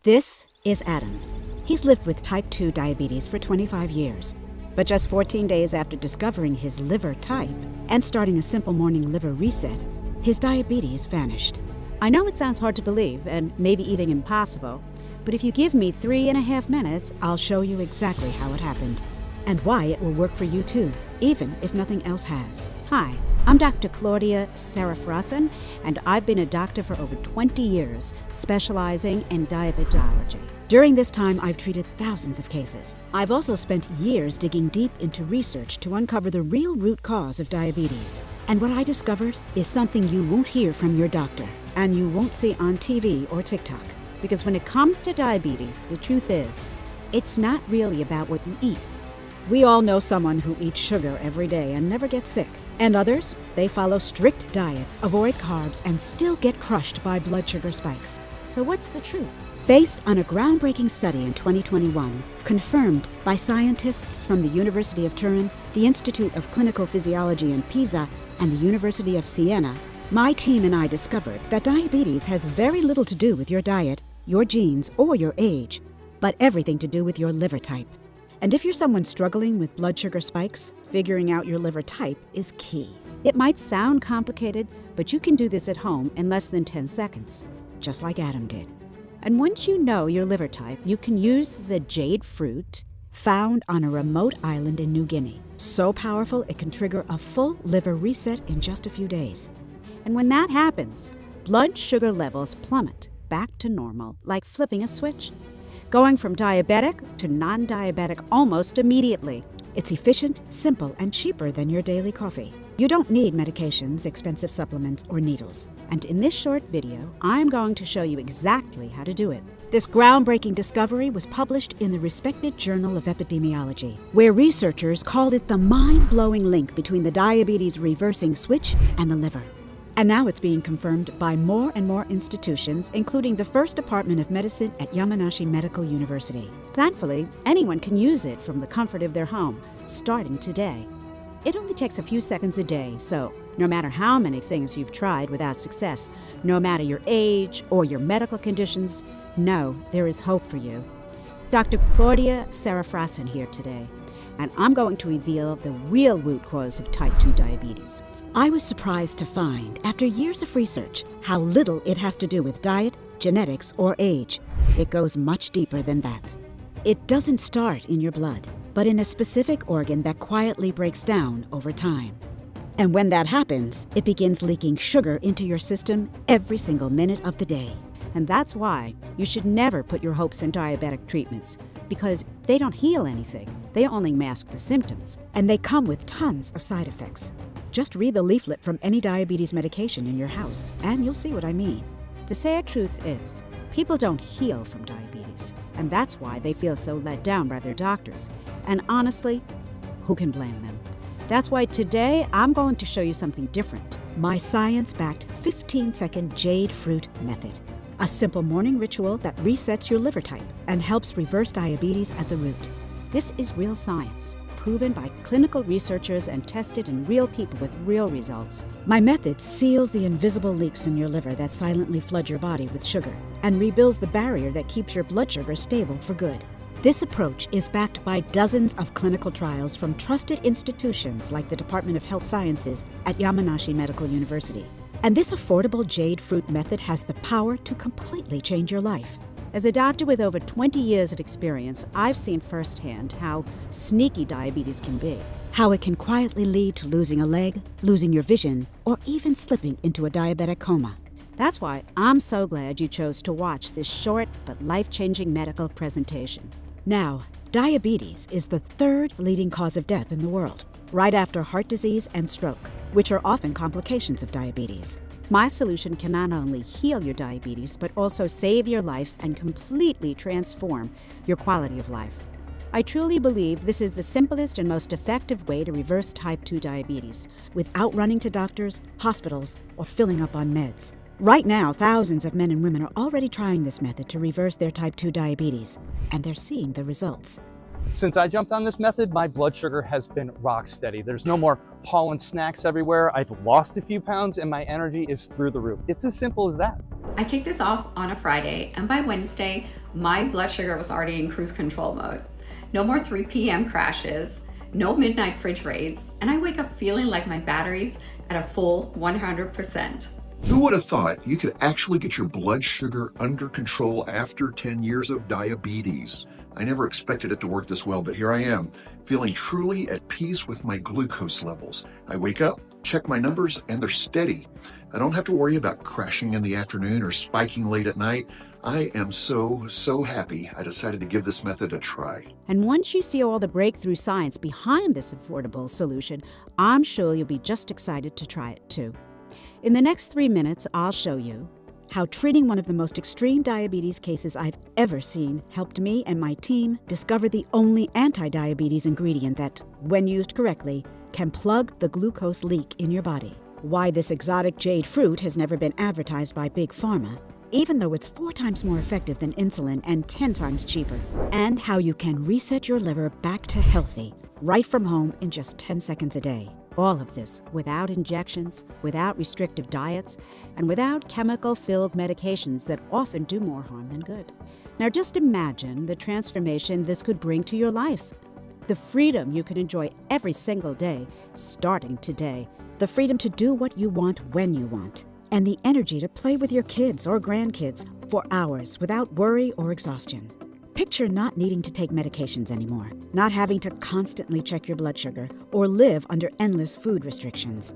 This is Adam. He's lived with type 2 diabetes for 25 years. But just 14 days after discovering his liver type and starting a simple morning liver reset, his diabetes vanished. I know it sounds hard to believe and maybe even impossible, but if you give me 3.5 minutes, I'll show you exactly how it happened and why it will work for you too, even if nothing else has. Hi, I'm Dr. Claudia Serafrasin, and I've been a doctor for over 20 years, specializing in diabetology. During this time, I've treated thousands of cases. I've also spent years digging deep into research to uncover the real root cause of diabetes. And what I discovered is something you won't hear from your doctor, and you won't see on TV or TikTok. Because when it comes to diabetes, the truth is, it's not really about what you eat. We all know someone who eats sugar every day and never gets sick. And others, they follow strict diets, avoid carbs, and still get crushed by blood sugar spikes. So what's the truth? Based on a groundbreaking study in 2021, confirmed by scientists from the University of Turin, the Institute of Clinical Physiology in Pisa, and the University of Siena, my team and I discovered that diabetes has very little to do with your diet, your genes, or your age, but everything to do with your liver type. And if you're someone struggling with blood sugar spikes, figuring out your liver type is key. It might sound complicated, but you can do this at home in less than 10 seconds, just like Adam did. And once you know your liver type, you can use the jade fruit found on a remote island in New Guinea. So powerful, it can trigger a full liver reset in just a few days. And when that happens, blood sugar levels plummet back to normal, like flipping a switch, going from diabetic to non-diabetic almost immediately. It's efficient, simple, and cheaper than your daily coffee. You don't need medications, expensive supplements, or needles. And in this short video, I'm going to show you exactly how to do it. This groundbreaking discovery was published in the respected Journal of Epidemiology, where researchers called it the mind-blowing link between the diabetes reversing switch and the liver. And now it's being confirmed by more and more institutions, including the First Department of Medicine at Yamanashi Medical University. Thankfully, anyone can use it from the comfort of their home, starting today. It only takes a few seconds a day, so no matter how many things you've tried without success, no matter your age or your medical conditions, know there is hope for you. Dr. Claudia Serafrasin here today, and I'm going to reveal the real root cause of type 2 diabetes. I was surprised to find, after years of research, how little it has to do with diet, genetics, or age. It goes much deeper than that. It doesn't start in your blood, but in a specific organ that quietly breaks down over time. And when that happens, it begins leaking sugar into your system every single minute of the day. And that's why you should never put your hopes in diabetic treatments, because they don't heal anything. They only mask the symptoms, and they come with tons of side effects. Just read the leaflet from any diabetes medication in your house, and you'll see what I mean. The sad truth is, people don't heal from diabetes, and that's why they feel so let down by their doctors. And honestly, who can blame them? That's why today I'm going to show you something different. My science-backed 15-second jade fruit method. A simple morning ritual that resets your liver type and helps reverse diabetes at the root. This is real science, proven by clinical researchers and tested in real people with real results. My method seals the invisible leaks in your liver that silently flood your body with sugar and rebuilds the barrier that keeps your blood sugar stable for good. This approach is backed by dozens of clinical trials from trusted institutions like the Department of Health Sciences at Yamanashi Medical University. And this affordable jade fruit method has the power to completely change your life. As a doctor with over 20 years of experience, I've seen firsthand how sneaky diabetes can be. How it can quietly lead to losing a leg, losing your vision, or even slipping into a diabetic coma. That's why I'm so glad you chose to watch this short but life-changing medical presentation. Now, diabetes is the third leading cause of death in the world, right after heart disease and stroke, which are often complications of diabetes. My solution can not only heal your diabetes, but also save your life and completely transform your quality of life. I truly believe this is the simplest and most effective way to reverse type 2 diabetes without running to doctors, hospitals, or filling up on meds. Right now, thousands of men and women are already trying this method to reverse their type 2 diabetes, and they're seeing the results. Since I jumped on this method, my blood sugar has been rock steady. There's no more hauling snacks everywhere. I've lost a few pounds and my energy is through the roof. It's as simple as that. I kicked this off on a Friday, and by Wednesday, My blood sugar was already in cruise control mode. No more 3 p.m. crashes, no midnight fridge raids, and I wake up feeling like my battery's at a full 100%. Who would have thought you could actually get your blood sugar under control after 10 years of diabetes? I never expected it to work this well, but here I am, feeling truly at peace with my glucose levels. I wake up, check my numbers, and they're steady. I don't have to worry about crashing in the afternoon or spiking late at night. I am so happy I decided to give this method a try. And once you see all the breakthrough science behind this affordable solution, I'm sure you'll be just excited to try it too. In the next 3 minutes, I'll show you how treating one of the most extreme diabetes cases I've ever seen helped me and my team discover the only anti-diabetes ingredient that, when used correctly, can plug the glucose leak in your body. Why this exotic jade fruit has never been advertised by Big Pharma, even though it's 4 times more effective than insulin and 10 times cheaper. And how you can reset your liver back to healthy, right from home in just 10 seconds a day. All of this without injections, without restrictive diets, and without chemical-filled medications that often do more harm than good. Now just imagine the transformation this could bring to your life. The freedom you can enjoy every single day, starting today. The freedom to do what you want when you want. And the energy to play with your kids or grandkids for hours without worry or exhaustion. Picture not needing to take medications anymore, not having to constantly check your blood sugar or live under endless food restrictions.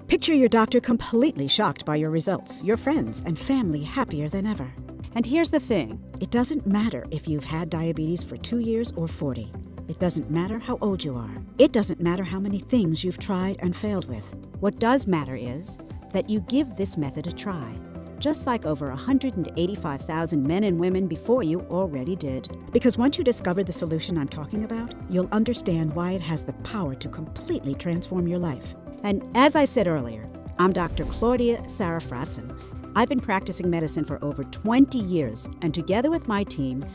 Picture your doctor completely shocked by your results, your friends and family happier than ever. And here's the thing, it doesn't matter if you've had diabetes for 2 years or 40. It doesn't matter how old you are. It doesn't matter how many things you've tried and failed with. What does matter is that you give this method a try, just like over 185,000 men and women before you already did. Because once you discover the solution I'm talking about, you'll understand why it has the power to completely transform your life. And as I said earlier, I'm Dr. Claudia Sarafrasin. I've been practicing medicine for over 20 years, and together with my team,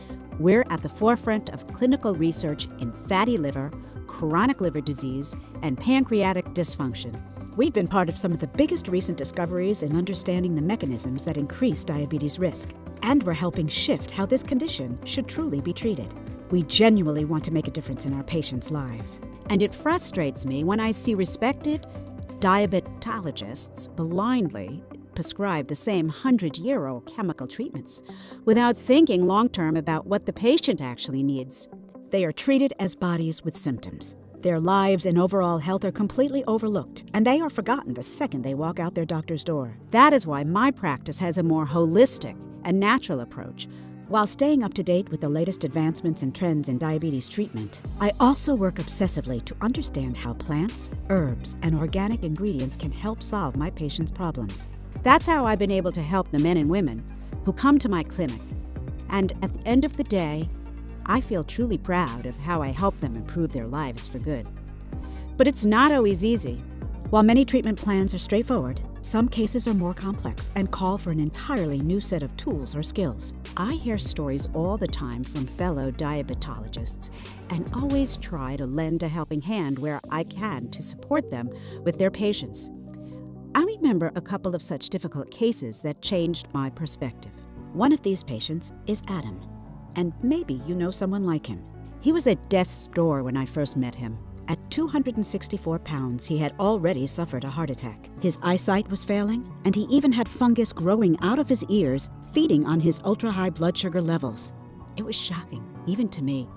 we're at the forefront of clinical research in fatty liver, chronic liver disease, and pancreatic dysfunction. We've been part of some of the biggest recent discoveries in understanding the mechanisms that increase diabetes risk. And we're helping shift how this condition should truly be treated. We genuinely want to make a difference in our patients' lives. And it frustrates me when I see respected diabetologists blindly prescribe the same 100-year-old chemical treatments without thinking long-term about what the patient actually needs. They are treated as bodies with symptoms. Their lives and overall health are completely overlooked, and they are forgotten the second they walk out their doctor's door. That is why my practice has a more holistic and natural approach. While staying up to date with the latest advancements and trends in diabetes treatment, I also work obsessively to understand how plants, herbs, and organic ingredients can help solve my patients' problems. That's how I've been able to help the men and women who come to my clinic. And at the end of the day, I feel truly proud of how I help them improve their lives for good. But it's not always easy. While many treatment plans are straightforward, some cases are more complex and call for an entirely new set of tools or skills. I hear stories all the time from fellow diabetologists and always try to lend a helping hand where I can to support them with their patients. I remember a couple of such difficult cases that changed my perspective. One of these patients is Adam. And maybe you know someone like him. He was at death's door when I first met him. At 264 pounds, he had already suffered a heart attack. His eyesight was failing, and he even had fungus growing out of his ears, feeding on his ultra-high blood sugar levels. It was shocking, even to me.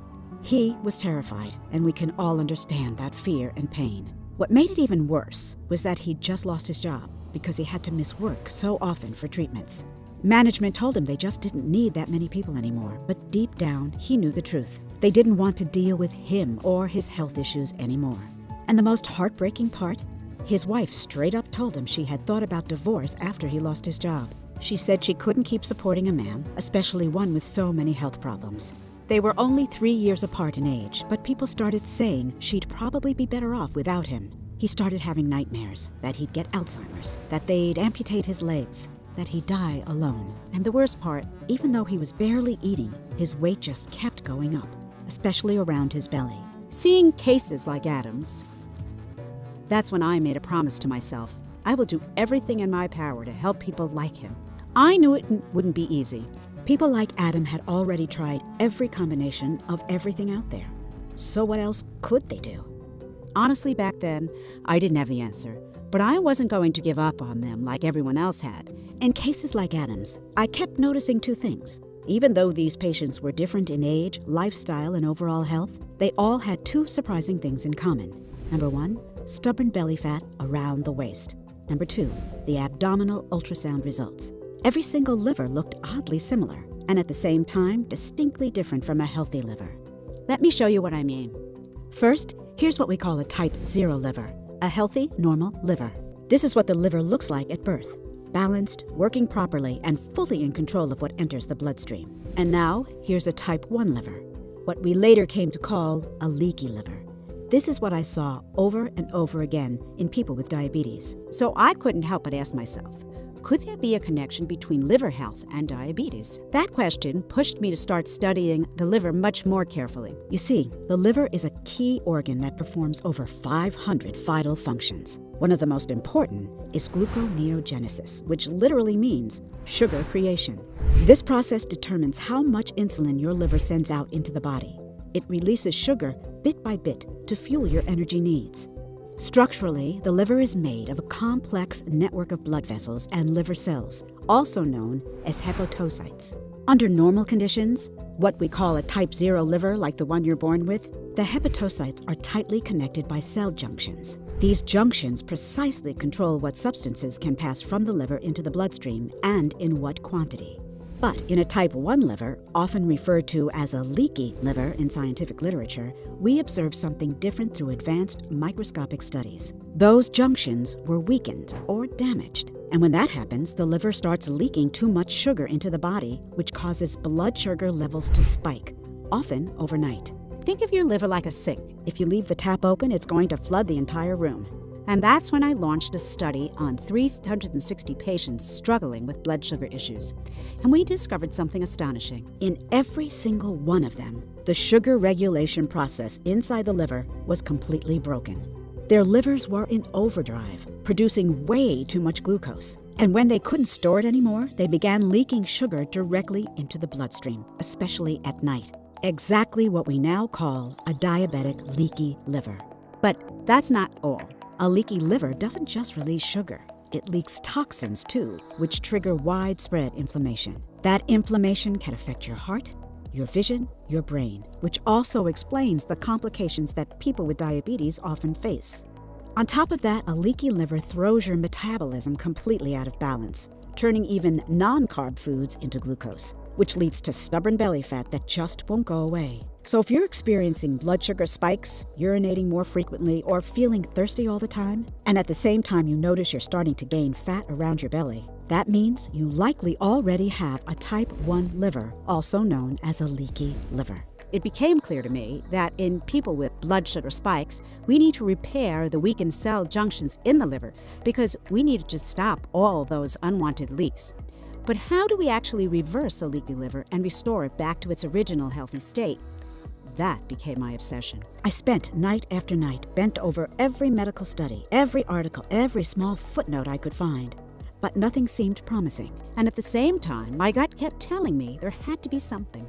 He was terrified, and we can all understand that fear and pain. What made it even worse was that he'd just lost his job because he had to miss work so often for treatments. Management told him they just didn't need that many people anymore, but deep down, he knew the truth. They didn't want to deal with him or his health issues anymore. And the most heartbreaking part? His wife straight up told him she had thought about divorce after he lost his job. She said she couldn't keep supporting a man, especially one with so many health problems. They were only 3 years apart in age, but people started saying she'd probably be better off without him. He started having nightmares, that he'd get Alzheimer's, that they'd amputate his legs, that he'd die alone. And the worst part, even though he was barely eating, his weight just kept going up, especially around his belly. Seeing cases like Adam's, that's when I made a promise to myself. I will do everything in my power to help people like him. I knew it wouldn't be easy, People like Adam had already tried every combination of everything out there. So what else could they do? Honestly, back then, I didn't have the answer, but I wasn't going to give up on them like everyone else had. In cases like Adam's, I kept noticing two things. Even though these patients were different in age, lifestyle, and overall health, they all had two surprising things in common. Number one, stubborn belly fat around the waist. Number two, the abdominal ultrasound results. Every single liver looked oddly similar, and at the same time, distinctly different from a healthy liver. Let me show you what I mean. First, here's what we call a type 0 liver, a healthy, normal liver. This is what the liver looks like at birth. Balanced, working properly, and fully in control of what enters the bloodstream. And now, here's a type 1 liver, what we later came to call a leaky liver. This is what I saw over and over again in people with diabetes. So I couldn't help but ask myself, could there be a connection between liver health and diabetes? That question pushed me to start studying the liver much more carefully. You see, the liver is a key organ that performs over 500 vital functions. One of the most important is gluconeogenesis, which literally means sugar creation. This process determines how much insulin your liver sends out into the body. It releases sugar bit by bit to fuel your energy needs. Structurally, the liver is made of a complex network of blood vessels and liver cells, also known as hepatocytes. Under normal conditions, what we call a type 0 liver like the one you're born with, the hepatocytes are tightly connected by cell junctions. These junctions precisely control what substances can pass from the liver into the bloodstream and in what quantity. But in a type 1 liver, often referred to as a leaky liver in scientific literature, we observe something different through advanced microscopic studies. Those junctions were weakened or damaged. And when that happens, the liver starts leaking too much sugar into the body, which causes blood sugar levels to spike, often overnight. Think of your liver like a sink. If you leave the tap open, it's going to flood the entire room. And that's when I launched a study on 360 patients struggling with blood sugar issues. And we discovered something astonishing. In every single one of them, the sugar regulation process inside the liver was completely broken. Their livers were in overdrive, producing way too much glucose. And when they couldn't store it anymore, they began leaking sugar directly into the bloodstream, especially at night. Exactly what we now call a diabetic leaky liver. But that's not all. A leaky liver doesn't just release sugar. It leaks toxins too, which trigger widespread inflammation. That inflammation can affect your heart, your vision, your brain, which also explains the complications that people with diabetes often face. On top of that, a leaky liver throws your metabolism completely out of balance, turning even non-carb foods into glucose, which leads to stubborn belly fat that just won't go away. So if you're experiencing blood sugar spikes, urinating more frequently, or feeling thirsty all the time, and at the same time you notice you're starting to gain fat around your belly, that means you likely already have a type 1 liver, also known as a leaky liver. It became clear to me that in people with blood sugar spikes, we need to repair the weakened cell junctions in the liver because we needed to stop all those unwanted leaks. But how do we actually reverse a leaky liver and restore it back to its original healthy state? That became my obsession. I spent night after night bent over every medical study, every article, every small footnote I could find. But nothing seemed promising. And at the same time, my gut kept telling me there had to be something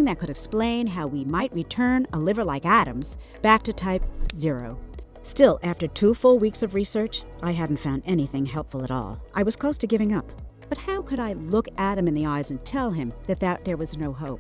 that could explain how we might return a liver like Adam's back to type 0. Still, after 2 full weeks of research, I hadn't found anything helpful at all. I was close to giving up. But how could I look Adam in the eyes and tell him that there was no hope?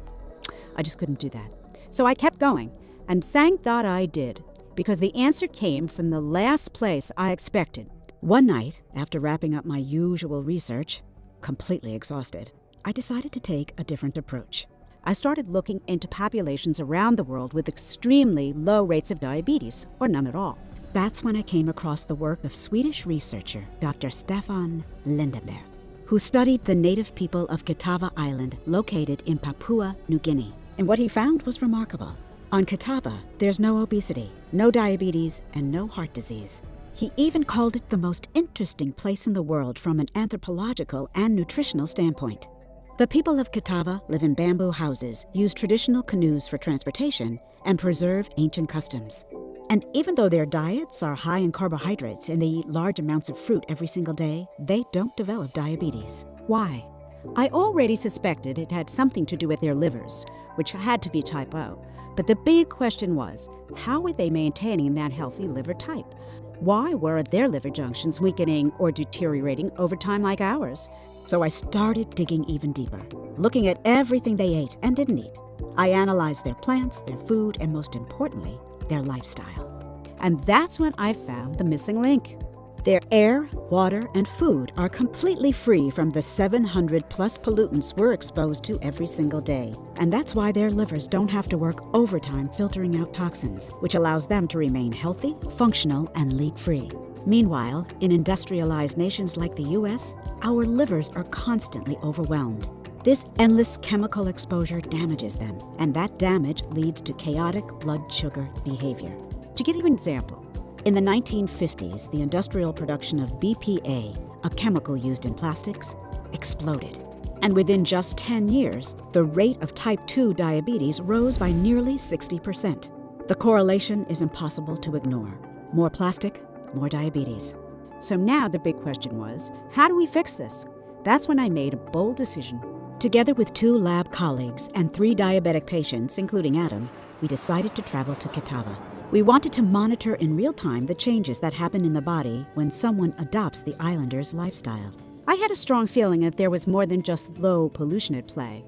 I just couldn't do that. So I kept going, and thank God I did, because the answer came from the last place I expected. One night, after wrapping up my usual research, completely exhausted, I decided to take a different approach. I started looking into populations around the world with extremely low rates of diabetes, or none at all. That's when I came across the work of Swedish researcher Dr. Stefan Lindenberg, who studied the native people of Kitava Island, located in Papua New Guinea. And what he found was remarkable. On Kitava, there's no obesity, no diabetes, and no heart disease. He even called it the most interesting place in the world from an anthropological and nutritional standpoint. The people of Kitava live in bamboo houses, use traditional canoes for transportation, and preserve ancient customs. And even though their diets are high in carbohydrates and they eat large amounts of fruit every single day, they don't develop diabetes. Why? I already suspected it had something to do with their livers, which had to be type O. But the big question was, how were they maintaining that healthy liver type? Why were their liver junctions weakening or deteriorating over time like ours? So I started digging even deeper, looking at everything they ate and didn't eat. I analyzed their plants, their food, and most importantly, their lifestyle. And that's when I found the missing link. Their air, water, and food are completely free from the 700 plus pollutants we're exposed to every single day. And that's why their livers don't have to work overtime filtering out toxins, which allows them to remain healthy, functional, and leak-free. Meanwhile, in industrialized nations like the US, our livers are constantly overwhelmed. This endless chemical exposure damages them, and that damage leads to chaotic blood sugar behavior. To give you an example, in the 1950s, the industrial production of BPA, a chemical used in plastics, exploded. And within just 10 years, the rate of type 2 diabetes rose by nearly 60%. The correlation is impossible to ignore. More plastic, more diabetes. So now the big question was, how do we fix this? That's when I made a bold decision. Together with 2 lab colleagues and 3 diabetic patients, including Adam, we decided to travel to Kitava. We wanted to monitor in real time the changes that happen in the body when someone adopts the islanders' lifestyle. I had a strong feeling that there was more than just low pollution at play.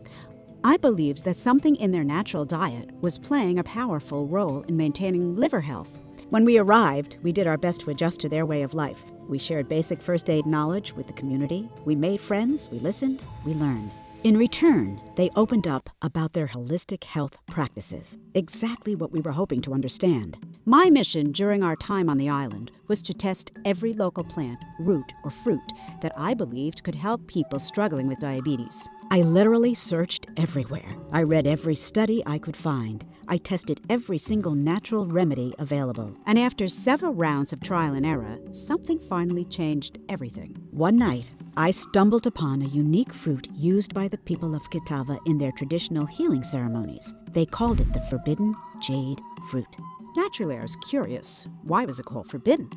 I believed that something in their natural diet was playing a powerful role in maintaining liver health. When we arrived, we did our best to adjust to their way of life. We shared basic first aid knowledge with the community. We made friends, we listened, we learned. In return, they opened up about their holistic health practices, exactly what we were hoping to understand. My mission during our time on the island was to test every local plant, root, or fruit that I believed could help people struggling with diabetes. I literally searched everywhere. I read every study I could find. I tested every single natural remedy available. And after several rounds of trial and error, something finally changed everything. One night, I stumbled upon a unique fruit used by the people of Kitava in their traditional healing ceremonies. They called it the forbidden jade fruit. Naturally, I was curious. Why was it called forbidden?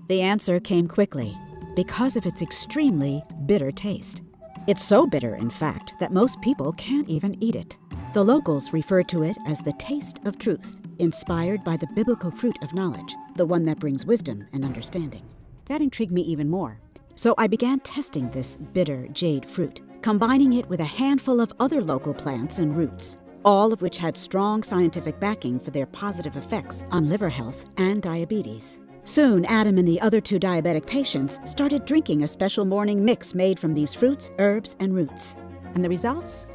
The answer came quickly. Because of its extremely bitter taste. It's so bitter, in fact, that most people can't even eat it. The locals refer to it as the taste of truth, inspired by the biblical fruit of knowledge, the one that brings wisdom and understanding. That intrigued me even more. So I began testing this bitter jade fruit, combining it with a handful of other local plants and roots, all of which had strong scientific backing for their positive effects on liver health and diabetes. Soon, Adam and the other 2 diabetic patients started drinking a special morning mix made from these fruits, herbs, and roots. And the results?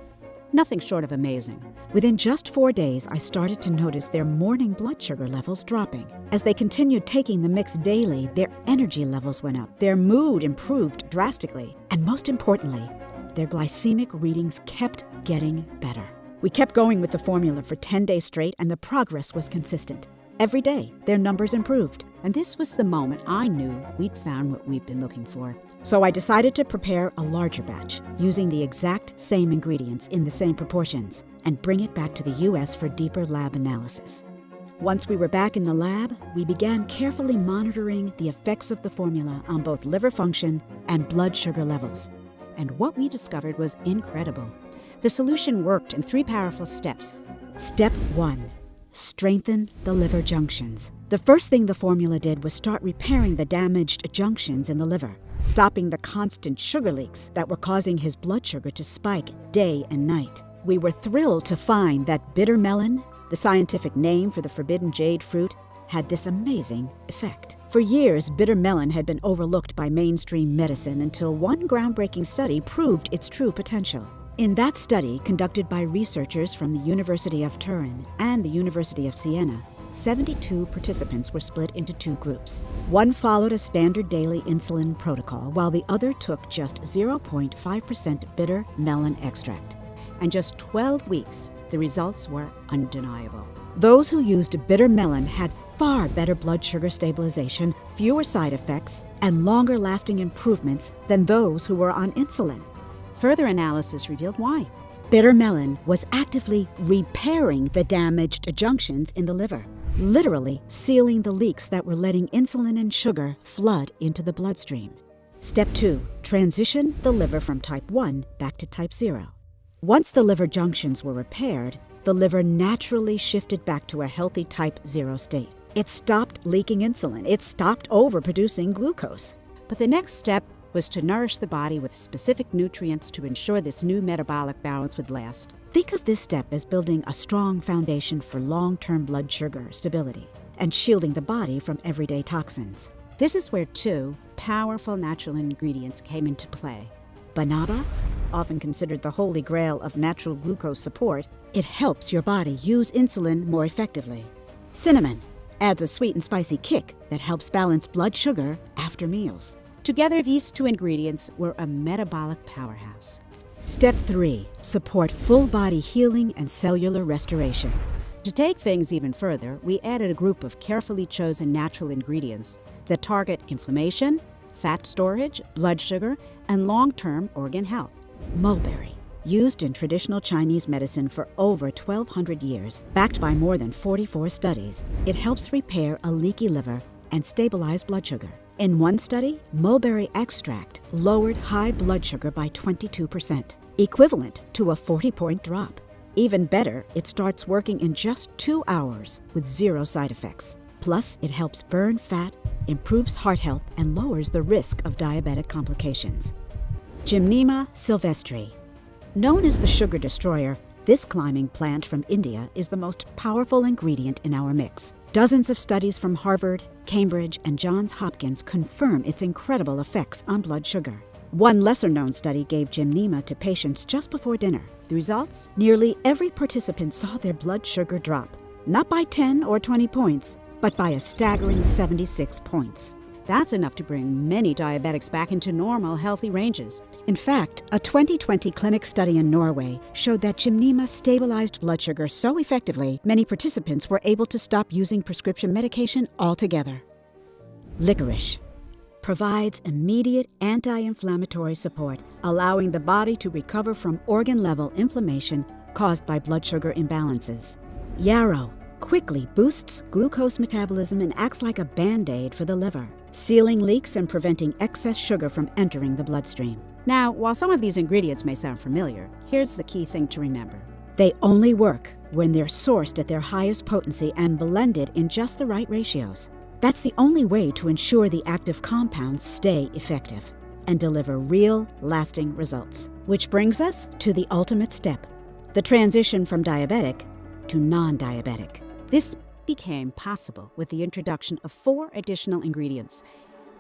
Nothing short of amazing. Within just 4 days, I started to notice their morning blood sugar levels dropping. As they continued taking the mix daily, their energy levels went up, their mood improved drastically, and most importantly, their glycemic readings kept getting better. We kept going with the formula for 10 days straight, and the progress was consistent. Every day, their numbers improved. And this was the moment I knew we'd found what we'd been looking for. So I decided to prepare a larger batch, using the exact same ingredients in the same proportions, and bring it back to the US for deeper lab analysis. Once we were back in the lab, we began carefully monitoring the effects of the formula on both liver function and blood sugar levels. And what we discovered was incredible. The solution worked in 3 powerful steps. Step 1. Strengthen the liver junctions. The first thing the formula did was start repairing the damaged junctions in the liver, stopping the constant sugar leaks that were causing his blood sugar to spike day and night. We were thrilled to find that bitter melon, the scientific name for the forbidden jade fruit, had this amazing effect. For years, bitter melon had been overlooked by mainstream medicine until one groundbreaking study proved its true potential. In that study, conducted by researchers from the University of Turin and the University of Siena, 72 participants were split into 2 groups. One followed a standard daily insulin protocol, while the other took just 0.5% bitter melon extract. And just 12 weeks, the results were undeniable. Those who used bitter melon had far better blood sugar stabilization, fewer side effects, and longer-lasting improvements than those who were on insulin. Further analysis revealed why. Bitter melon was actively repairing the damaged junctions in the liver, literally sealing the leaks that were letting insulin and sugar flood into the bloodstream. Step 2. Transition the liver from type 1 back to type 0. Once the liver junctions were repaired, the liver naturally shifted back to a healthy type 0 state. It stopped leaking insulin. It stopped overproducing glucose. But the next step was to nourish the body with specific nutrients to ensure this new metabolic balance would last. Think of this step as building a strong foundation for long-term blood sugar stability and shielding the body from everyday toxins. This is where two powerful natural ingredients came into play. Banaba, often considered the holy grail of natural glucose support, it helps your body use insulin more effectively. Cinnamon adds a sweet and spicy kick that helps balance blood sugar after meals. Together, these two ingredients were a metabolic powerhouse. Step 3. Support full body healing and cellular restoration. To take things even further, we added a group of carefully chosen natural ingredients that target inflammation, fat storage, blood sugar, and long-term organ health. Mulberry, used in traditional Chinese medicine for over 1,200 years, backed by more than 44 studies, it helps repair a leaky liver and stabilize blood sugar. In one study, mulberry extract lowered high blood sugar by 22%, equivalent to a 40-point drop. Even better, it starts working in just 2 hours with 0 side effects. Plus, it helps burn fat, improves heart health, and lowers the risk of diabetic complications. Gymnema sylvestre. Known as the sugar destroyer, this climbing plant from India is the most powerful ingredient in our mix. Dozens of studies from Harvard, Cambridge, and Johns Hopkins confirm its incredible effects on blood sugar. One lesser-known study gave gymnema to patients just before dinner. The results? Nearly every participant saw their blood sugar drop, not by 10 or 20 points, but by a staggering 76 points. That's enough to bring many diabetics back into normal, healthy ranges. In fact, a 2020 clinic study in Norway showed that gymnema stabilized blood sugar so effectively, many participants were able to stop using prescription medication altogether. Licorice provides immediate anti-inflammatory support, allowing the body to recover from organ-level inflammation caused by blood sugar imbalances. Yarrow quickly boosts glucose metabolism and acts like a band-aid for the liver, sealing leaks and preventing excess sugar from entering the bloodstream. Now, while some of these ingredients may sound familiar, here's the key thing to remember. They only work when they're sourced at their highest potency and blended in just the right ratios. That's the only way to ensure the active compounds stay effective and deliver real, lasting results. Which brings us to the ultimate step, the transition from diabetic to non-diabetic. This became possible with the introduction of 4 additional ingredients,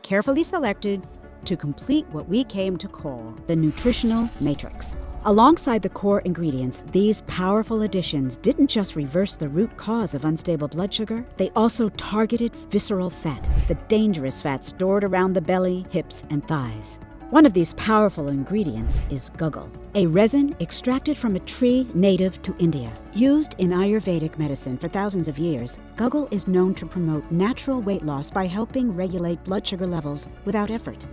carefully selected to complete what we came to call the nutritional matrix. Alongside the core ingredients, these powerful additions didn't just reverse the root cause of unstable blood sugar, they also targeted visceral fat, the dangerous fat stored around the belly, hips, and thighs. One of these powerful ingredients is guggle, a resin extracted from a tree native to India. Used in Ayurvedic medicine for thousands of years, guggle is known to promote natural weight loss by helping regulate blood sugar levels without effort.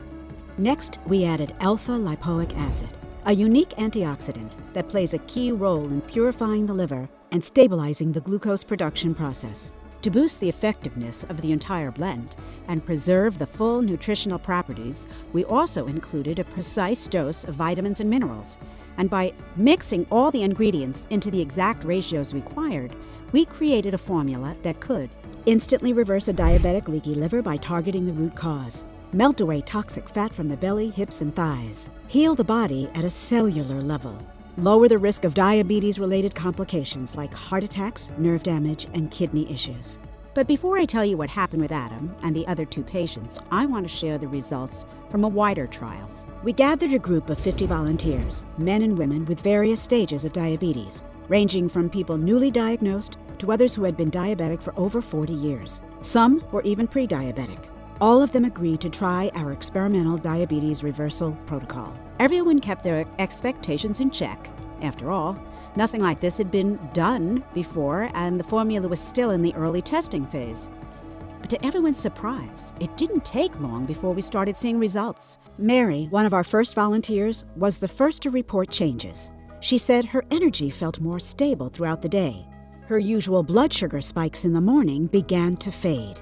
Next, we added alpha-lipoic acid, a unique antioxidant that plays a key role in purifying the liver and stabilizing the glucose production process. To boost the effectiveness of the entire blend and preserve the full nutritional properties, we also included a precise dose of vitamins and minerals. And by mixing all the ingredients into the exact ratios required, we created a formula that could instantly reverse a diabetic leaky liver by targeting the root cause, melt away toxic fat from the belly, hips, and thighs, heal the body at a cellular level, lower the risk of diabetes-related complications like heart attacks, nerve damage, and kidney issues. But before I tell you what happened with Adam and the other 2 patients, I want to share the results from a wider trial. We gathered a group of 50 volunteers, men and women with various stages of diabetes, ranging from people newly diagnosed to others who had been diabetic for over 40 years. Some were even pre-diabetic. All of them agreed to try our experimental diabetes reversal protocol. Everyone kept their expectations in check. After all, nothing like this had been done before, and the formula was still in the early testing phase. But to everyone's surprise, it didn't take long before we started seeing results. Mary, one of our first volunteers, was the first to report changes. She said her energy felt more stable throughout the day. Her usual blood sugar spikes in the morning began to fade.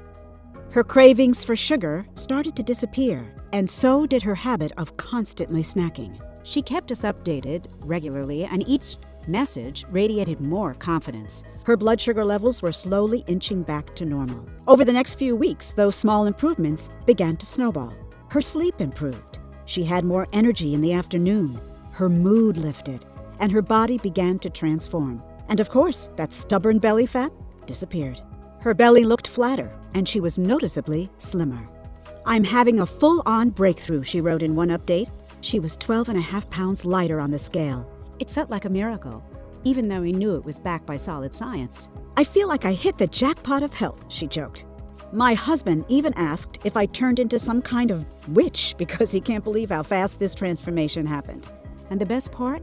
Her cravings for sugar started to disappear, and so did her habit of constantly snacking. She kept us updated regularly, and each message radiated more confidence. Her blood sugar levels were slowly inching back to normal. Over the next few weeks, those small improvements began to snowball. Her sleep improved. She had more energy in the afternoon. Her mood lifted, and her body began to transform. And of course, that stubborn belly fat disappeared. Her belly looked flatter, and she was noticeably slimmer. "I'm having a full-on breakthrough," she wrote in one update. She was 12.5 pounds lighter on the scale. It felt like a miracle, even though we knew it was backed by solid science. "I feel like I hit the jackpot of health," she joked. "My husband even asked if I turned into some kind of witch because he can't believe how fast this transformation happened." And the best part?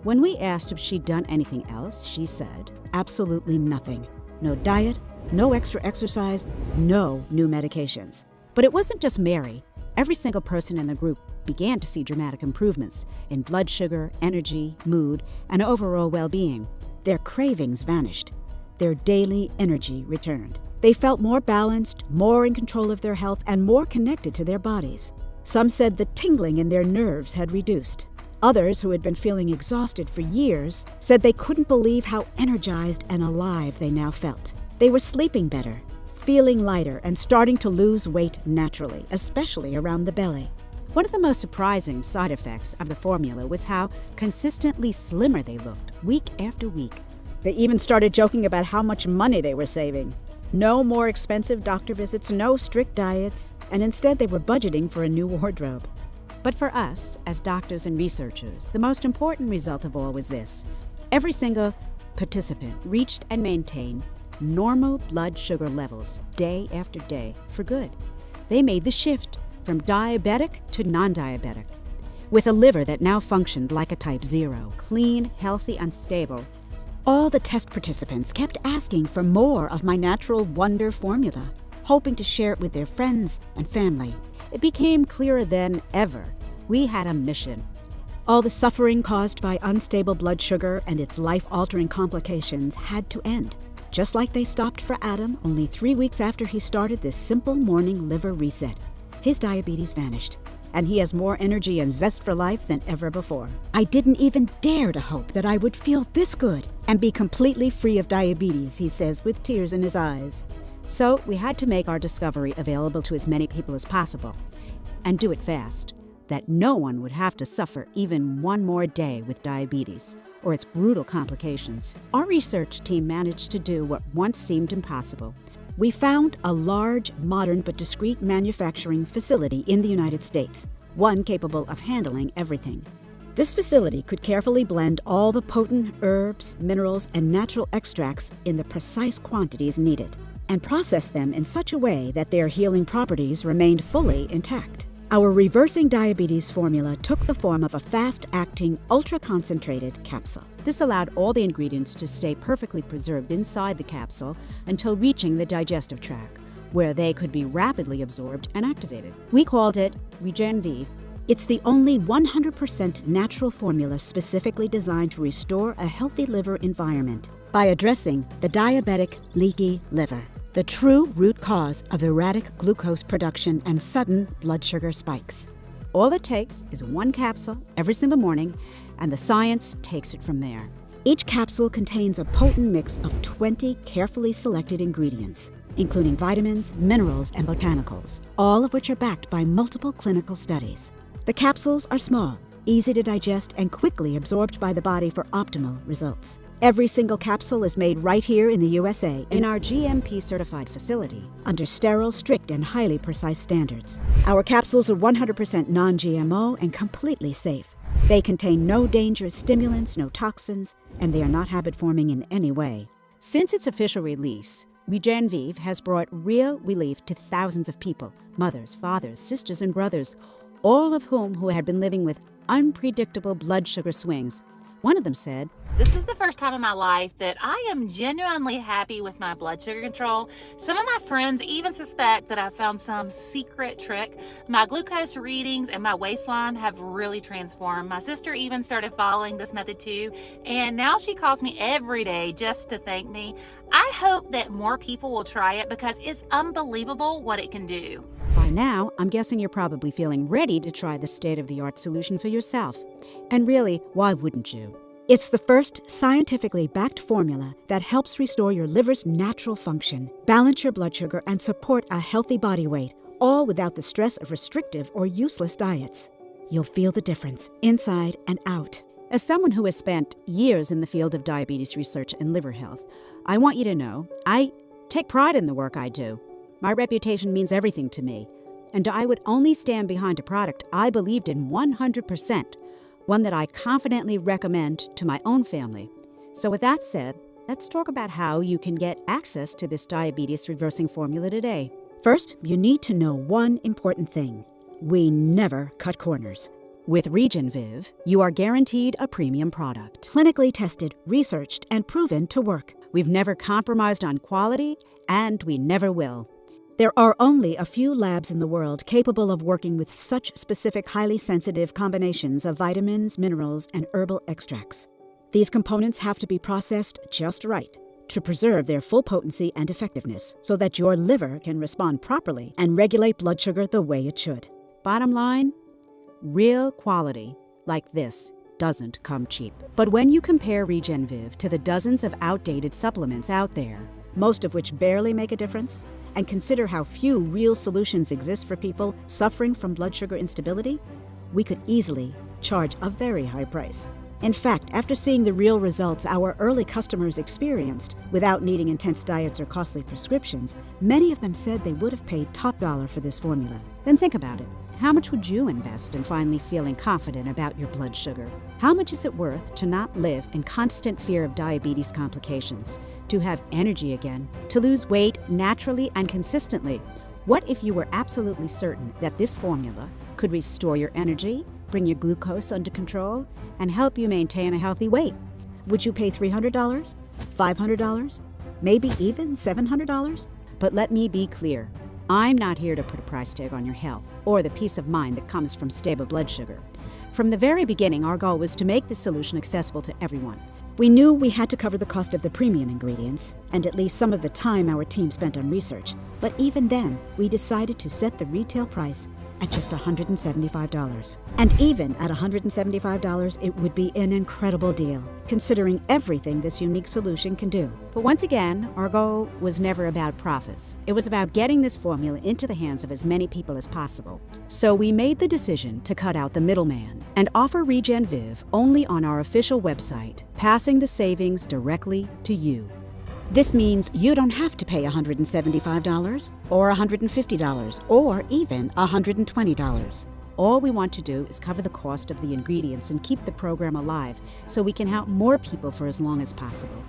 When we asked if she'd done anything else, she said, absolutely nothing. No diet, no extra exercise, no new medications. But it wasn't just Mary. Every single person in the group began to see dramatic improvements in blood sugar, energy, mood, and overall well-being. Their cravings vanished. Their daily energy returned. They felt more balanced, more in control of their health, and more connected to their bodies. Some said the tingling in their nerves had reduced. Others, who had been feeling exhausted for years, said they couldn't believe how energized and alive they now felt. They were sleeping better, feeling lighter, and starting to lose weight naturally, especially around the belly. One of the most surprising side effects of the formula was how consistently slimmer they looked, week after week. They even started joking about how much money they were saving. No more expensive doctor visits, no strict diets, and instead they were budgeting for a new wardrobe. But for us, as doctors and researchers, the most important result of all was this. Every single participant reached and maintained normal blood sugar levels day after day for good. They made the shift from diabetic to non-diabetic, with a liver that now functioned like a type 0, clean, healthy, and stable. All the test participants kept asking for more of my natural wonder formula, hoping to share it with their friends and family. It became clearer than ever we had a mission. All the suffering caused by unstable blood sugar and its life-altering complications had to end, just like they stopped for Adam only 3 weeks after he started this simple morning liver reset. His diabetes vanished, and he has more energy and zest for life than ever before. "I didn't even dare to hope that I would feel this good and be completely free of diabetes," he says with tears in his eyes. So we had to make our discovery available to as many people as possible, and do it fast, that no one would have to suffer even one more day with diabetes or its brutal complications. Our research team managed to do what once seemed impossible. We found a large, modern but discreet manufacturing facility in the United States, one capable of handling everything. This facility could carefully blend all the potent herbs, minerals, and natural extracts in the precise quantities needed, and process them in such a way that their healing properties remained fully intact. Our reversing diabetes formula took the form of a fast-acting, ultra-concentrated capsule. This allowed all the ingredients to stay perfectly preserved inside the capsule until reaching the digestive tract, where they could be rapidly absorbed and activated. We called it RegenVive. It's the only 100% natural formula specifically designed to restore a healthy liver environment by addressing the diabetic leaky liver, the true root cause of erratic glucose production and sudden blood sugar spikes. All it takes is one capsule every single morning, and the science takes it from there. Each capsule contains a potent mix of 20 carefully selected ingredients, including vitamins, minerals, and botanicals, all of which are backed by multiple clinical studies. The capsules are small, easy to digest, and quickly absorbed by the body for optimal results. Every single capsule is made right here in the USA in our GMP-certified facility under sterile, strict, and highly precise standards. Our capsules are 100% non-GMO and completely safe. They contain no dangerous stimulants, no toxins, and they are not habit-forming in any way. Since its official release, RegenVive has brought real relief to thousands of people, mothers, fathers, sisters, and brothers, all of whom had been living with unpredictable blood sugar swings. One of them said, "This is the first time in my life that I am genuinely happy with my blood sugar control. Some of my friends even suspect that I found some secret trick. My glucose readings and my waistline have really transformed. My sister even started following this method too, and now she calls me every day just to thank me. I hope that more people will try it because it's unbelievable what it can do." By now, I'm guessing you're probably feeling ready to try the state-of-the-art solution for yourself. And really, why wouldn't you? It's the first scientifically backed formula that helps restore your liver's natural function, balance your blood sugar, and support a healthy body weight, all without the stress of restrictive or useless diets. You'll feel the difference inside and out. As someone who has spent years in the field of diabetes research and liver health, I want you to know I take pride in the work I do. My reputation means everything to me, and I would only stand behind a product I believed in 100%, one that I confidently recommend to my own family. So with that said, let's talk about how you can get access to this diabetes reversing formula today. First, you need to know one important thing. We never cut corners. With RegenViv, you are guaranteed a premium product, clinically tested, researched, and proven to work. We've never compromised on quality, and we never will. There are only a few labs in the world capable of working with such specific, highly sensitive combinations of vitamins, minerals, and herbal extracts. These components have to be processed just right to preserve their full potency and effectiveness so that your liver can respond properly and regulate blood sugar the way it should. Bottom line, real quality like this doesn't come cheap. But when you compare RegenViv to the dozens of outdated supplements out there, most of which barely make a difference, and consider how few real solutions exist for people suffering from blood sugar instability, we could easily charge a very high price. In fact, after seeing the real results our early customers experienced without needing intense diets or costly prescriptions, many of them said they would have paid top dollar for this formula. Then think about it. How much would you invest in finally feeling confident about your blood sugar? How much is it worth to not live in constant fear of diabetes complications, to have energy again, to lose weight naturally and consistently? What if you were absolutely certain that this formula could restore your energy, bring your glucose under control, and help you maintain a healthy weight? Would you pay $300, $500, maybe even $700? But let me be clear. I'm not here to put a price tag on your health or the peace of mind that comes from stable blood sugar. From the very beginning, our goal was to make this solution accessible to everyone. We knew we had to cover the cost of the premium ingredients and at least some of the time our team spent on research. But even then, we decided to set the retail price at just $175. And even at $175, it would be an incredible deal, considering everything this unique solution can do. But once again, our goal was never about profits. It was about getting this formula into the hands of as many people as possible. So we made the decision to cut out the middleman and offer RegenViv only on our official website, passing the savings directly to you. This means you don't have to pay $175 or $150 or even $120. All we want to do is cover the cost of the ingredients and keep the program alive so we can help more people for as long as possible.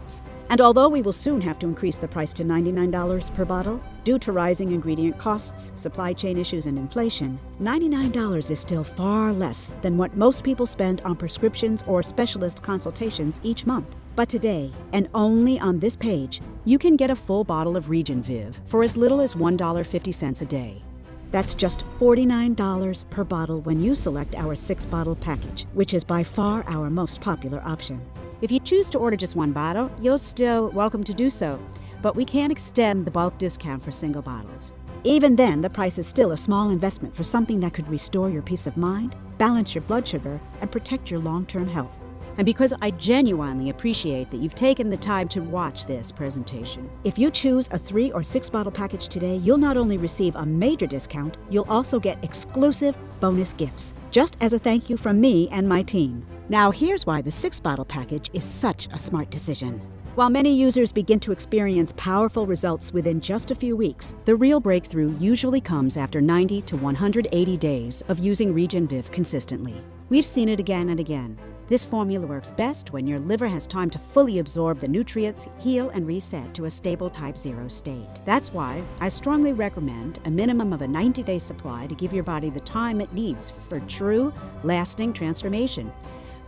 And although we will soon have to increase the price to $99 per bottle, due to rising ingredient costs, supply chain issues, and inflation, $99 is still far less than what most people spend on prescriptions or specialist consultations each month. But today, and only on this page, you can get a full bottle of RegenViv for as little as $1.50 a day. That's just $49 per bottle when you select our 6-bottle package, which is by far our most popular option. If you choose to order just one bottle, you're still welcome to do so, but we can't extend the bulk discount for single bottles. Even then, the price is still a small investment for something that could restore your peace of mind, balance your blood sugar, and protect your long-term health. And because I genuinely appreciate that you've taken the time to watch this presentation, if you choose a 3 or 6 bottle package today, you'll not only receive a major discount, you'll also get exclusive bonus gifts, just as a thank you from me and my team. Now here's why the 6-bottle package is such a smart decision. While many users begin to experience powerful results within just a few weeks, the real breakthrough usually comes after 90 to 180 days of using RegenViv consistently. We've seen it again and again. This formula works best when your liver has time to fully absorb the nutrients, heal, and reset to a stable type 0 state. That's why I strongly recommend a minimum of a 90-day supply to give your body the time it needs for true, lasting transformation.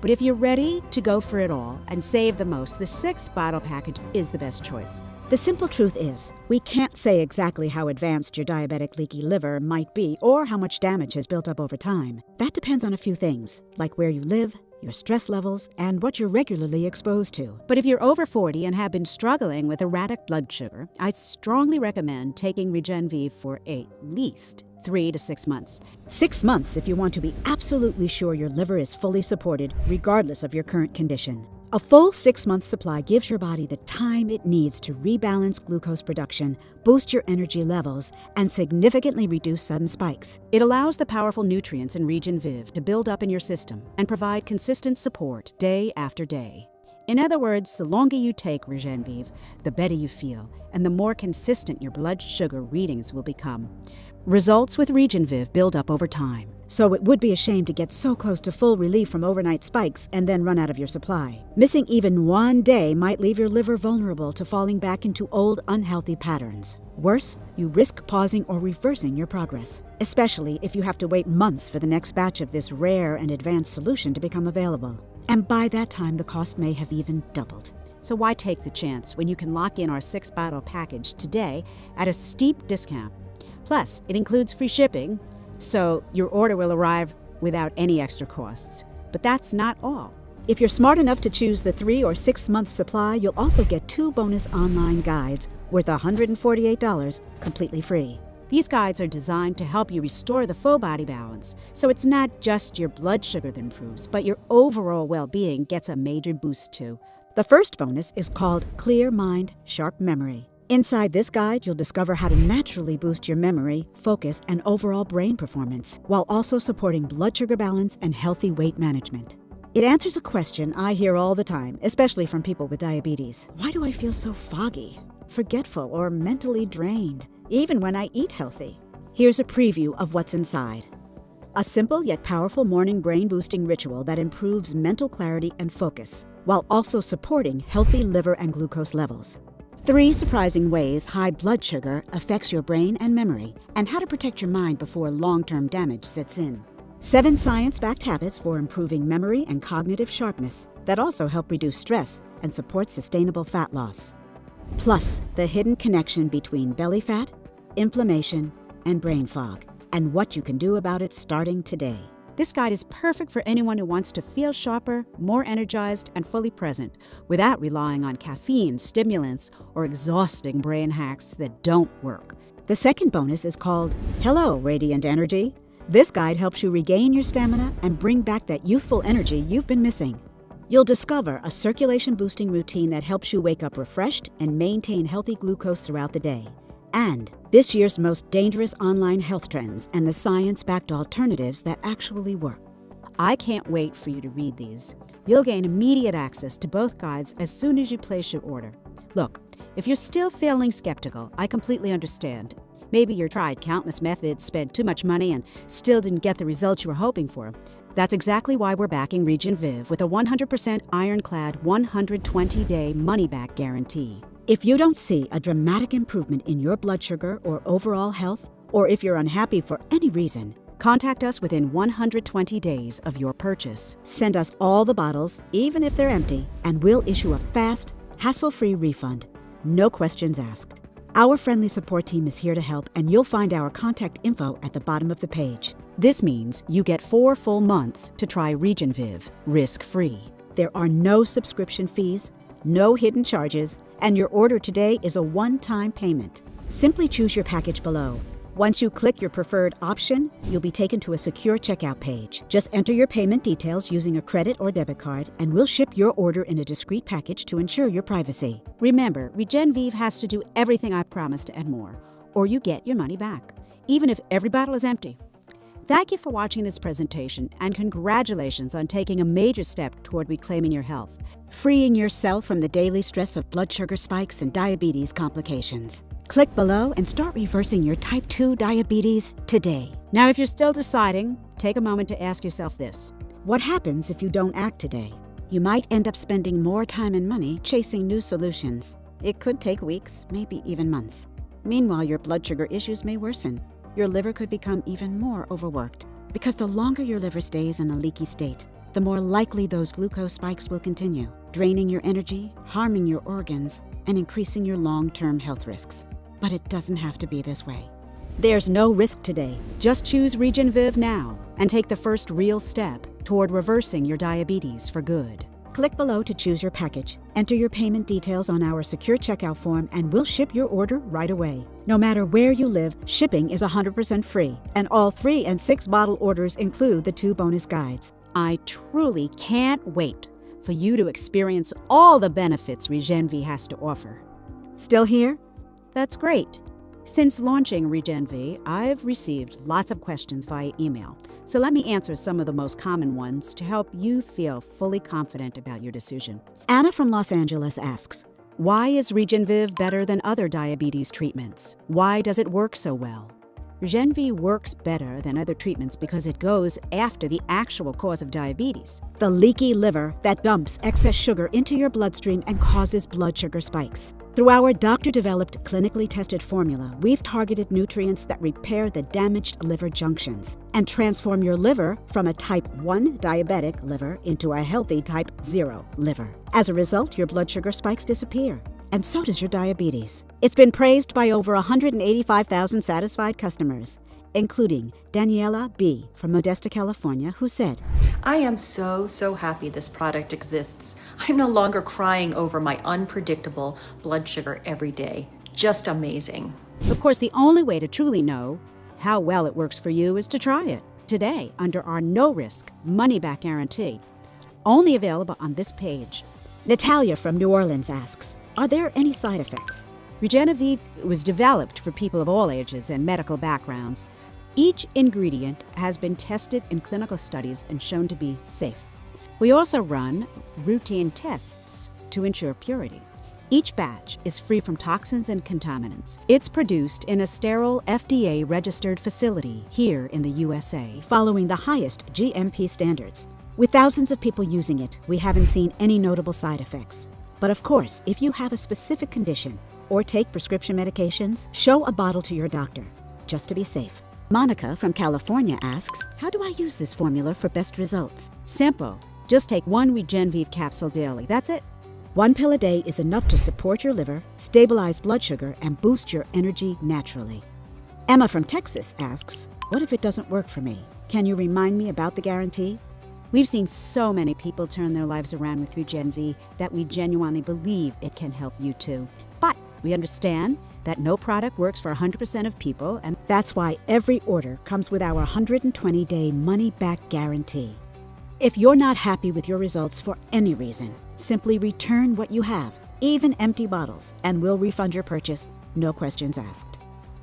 But if you're ready to go for it all and save the most, the 6-bottle package is the best choice. The simple truth is, we can't say exactly how advanced your diabetic leaky liver might be or how much damage has built up over time. That depends on a few things, like where you live, your stress levels, and what you're regularly exposed to. But if you're over 40 and have been struggling with erratic blood sugar, I strongly recommend taking RegenVive for at least 3 to 6 months. 6 months if you want to be absolutely sure your liver is fully supported, regardless of your current condition. A full 6-month supply gives your body the time it needs to rebalance glucose production, boost your energy levels, and significantly reduce sudden spikes. It allows the powerful nutrients in RegenVive to build up in your system and provide consistent support day after day. In other words, the longer you take RegenVive, the better you feel, and the more consistent your blood sugar readings will become. Results with RegenVive build up over time, so it would be a shame to get so close to full relief from overnight spikes and then run out of your supply. Missing even one day might leave your liver vulnerable to falling back into old unhealthy patterns. Worse, you risk pausing or reversing your progress, especially if you have to wait months for the next batch of this rare and advanced solution to become available. And by that time, the cost may have even doubled. So why take the chance when you can lock in our 6-bottle package today at a steep discount? Plus, it includes free shipping, so your order will arrive without any extra costs. But that's not all. If you're smart enough to choose the 3 or 6 month supply, you'll also get 2 bonus online guides worth $148 completely free. These guides are designed to help you restore the full body balance, so it's not just your blood sugar that improves, but your overall well-being gets a major boost too. The first bonus is called Clear Mind, Sharp Memory. Inside this guide, you'll discover how to naturally boost your memory, focus, and overall brain performance, while also supporting blood sugar balance and healthy weight management. It answers a question I hear all the time, especially from people with diabetes. Why do I feel so foggy, forgetful, or mentally drained, even when I eat healthy? Here's a preview of what's inside. A simple yet powerful morning brain-boosting ritual that improves mental clarity and focus, while also supporting healthy liver and glucose levels. 3 surprising ways high blood sugar affects your brain and memory, and how to protect your mind before long-term damage sets in. 7 science-backed habits for improving memory and cognitive sharpness that also help reduce stress and support sustainable fat loss. Plus, the hidden connection between belly fat, inflammation, and brain fog, and what you can do about it starting today. This guide is perfect for anyone who wants to feel sharper, more energized, and fully present without relying on caffeine, stimulants, or exhausting brain hacks that don't work. The second bonus is called Hello, Radiant Energy. This guide helps you regain your stamina and bring back that youthful energy you've been missing. You'll discover a circulation-boosting routine that helps you wake up refreshed and maintain healthy glucose throughout the day. And this year's most dangerous online health trends and the science-backed alternatives that actually work. I can't wait for you to read these. You'll gain immediate access to both guides as soon as you place your order. Look, if you're still feeling skeptical, I completely understand. Maybe you tried countless methods, spent too much money, and still didn't get the results you were hoping for. That's exactly why we're backing RegenVive with a 100% ironclad 120-day money-back guarantee. If you don't see a dramatic improvement in your blood sugar or overall health, or if you're unhappy for any reason, contact us within 120 days of your purchase. Send us all the bottles, even if they're empty, and we'll issue a fast, hassle-free refund. No questions asked. Our friendly support team is here to help, and you'll find our contact info at the bottom of the page. This means you get 4 full months to try RegenVive, risk-free. There are no subscription fees, no hidden charges, and your order today is a one-time payment. Simply choose your package below. Once you click your preferred option, you'll be taken to a secure checkout page. Just enter your payment details using a credit or debit card, and we'll ship your order in a discreet package to ensure your privacy. Remember, RegenVive has to do everything I promised and more, or you get your money back, even if every bottle is empty. Thank you for watching this presentation, and congratulations on taking a major step toward reclaiming your health, freeing yourself from the daily stress of blood sugar spikes and diabetes complications. Click below and start reversing your type 2 diabetes today. Now, if you're still deciding, take a moment to ask yourself this. What happens if you don't act today? You might end up spending more time and money chasing new solutions. It could take weeks, maybe even months. Meanwhile, your blood sugar issues may worsen. Your liver could become even more overworked. Because the longer your liver stays in a leaky state, the more likely those glucose spikes will continue, draining your energy, harming your organs, and increasing your long-term health risks. But it doesn't have to be this way. There's no risk today. Just choose RegenViv now and take the first real step toward reversing your diabetes for good. Click below to choose your package. Enter your payment details on our secure checkout form and we'll ship your order right away. No matter where you live, shipping is 100% free, and all 3 and 6 bottle orders include the 2 bonus guides. I truly can't wait for you to experience all the benefits RegenV has to offer. Still here? That's great. Since launching RegenV, I've received lots of questions via email, so let me answer some of the most common ones to help you feel fully confident about your decision. Anna from Los Angeles asks, why is RegenViv better than other diabetes treatments? Why does it work so well? RegenV works better than other treatments because it goes after the actual cause of diabetes, the leaky liver that dumps excess sugar into your bloodstream and causes blood sugar spikes. Through our doctor-developed, clinically tested formula, we've targeted nutrients that repair the damaged liver junctions and transform your liver from a type 1 diabetic liver into a healthy type 0 liver. As a result, your blood sugar spikes disappear, and so does your diabetes. It's been praised by over 185,000 satisfied customers, including Daniela B. from Modesto, California, who said, I am so happy this product exists. I'm no longer crying over my unpredictable blood sugar every day. Just amazing. Of course, the only way to truly know how well it works for you is to try it today under our no-risk, money-back guarantee. Only available on this page. Natalia from New Orleans asks, are there any side effects? RegenViv was developed for people of all ages and medical backgrounds. Each ingredient has been tested in clinical studies and shown to be safe. We also run routine tests to ensure purity. Each batch is free from toxins and contaminants. It's produced in a sterile, FDA-registered facility here in the USA, following the highest GMP standards. With thousands of people using it, we haven't seen any notable side effects. But of course, if you have a specific condition or take prescription medications, show a bottle to your doctor, just to be safe. Monica from California asks, how do I use this formula for best results? Simple. Just take 1 RegenViv capsule daily. That's it. 1 pill a day is enough to support your liver, stabilize blood sugar, and boost your energy naturally. Emma from Texas asks, what if it doesn't work for me? Can you remind me about the guarantee? We've seen so many people turn their lives around with RegenV that we genuinely believe it can help you too. But we understand that no product works for 100% of people, and that's why every order comes with our 120-day money-back guarantee. If you're not happy with your results for any reason, simply return what you have, even empty bottles, and we'll refund your purchase, no questions asked.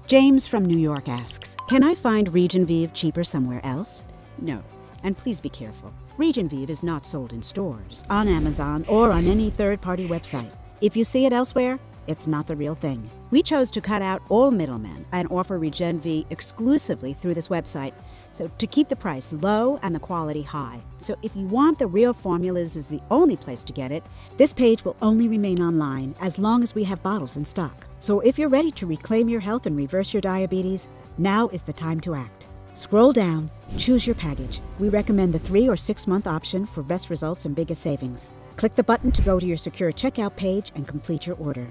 James from New York asks, can I find RegenViv cheaper somewhere else? No, and please be careful. RegenViv is not sold in stores, on Amazon, or on any third-party website. If you see it elsewhere, it's not the real thing. We chose to cut out all middlemen and offer RegenV exclusively through this website, so to keep the price low and the quality high. So if you want the real formulas as the only place to get it, this page will only remain online as long as we have bottles in stock. So if you're ready to reclaim your health and reverse your diabetes, now is the time to act. Scroll down, choose your package. We recommend the 3 or 6 month option for best results and biggest savings. Click the button to go to your secure checkout page and complete your order.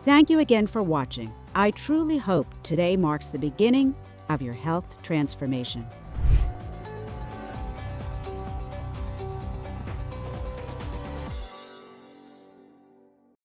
Thank you again for watching. I truly hope today marks the beginning of your health transformation.